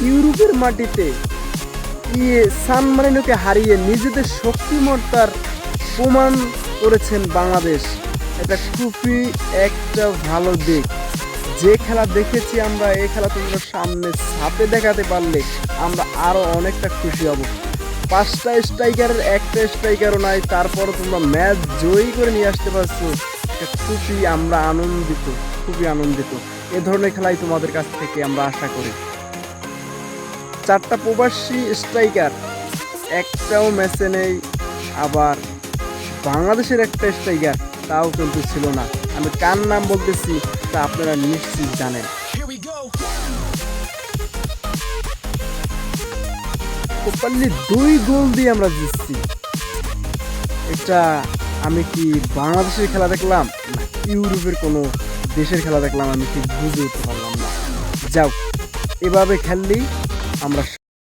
ইউরোপের মাটিতে সান মারিনোকে হারিয়ে নিজেদের শক্তিমত্তার প্রমাণ করেছেন বাংলাদেশ। এটা খুবই একটা ভালো দিক। যে খেলা দেখেছি আমরা, এই খেলা তোমরা সামনে ছাপে দেখাতে পারলে আমরা আরো অনেকটা খুশি হব। 5টা স্ট্রাইকারের একটা স্ট্রাইকারও নাই, তারপরও তোমরা ম্যাচ জয়ী করে নিয়ে আসতে পারছো। এটা খুবই আমরা আনন্দিত, খুবই আনন্দিত। এ ধরনের খেলাই তোমাদের কাছ থেকে আমরা আশা করি। 4টা প্রবাসী স্ট্রাইকার একটাও ম্যাচে নেই, আবার বাংলাদেশের একটা স্ট্রাইকার তাও কিন্তু ছিল না। আমি কার নাম বলতেছি তা আপনারা নিশ্চিত জানেন। প্রপারলি 2 গোল দিয়ে আমরা জিতছি। এটা আমি কি বাংলাদেশের খেলা দেখলাম না ইউরোপের কোনো দেশের খেলা দেখলাম, আমি ঠিক বুঝে উঠতে পারলাম না। যাও, এভাবে খেললেই আমরা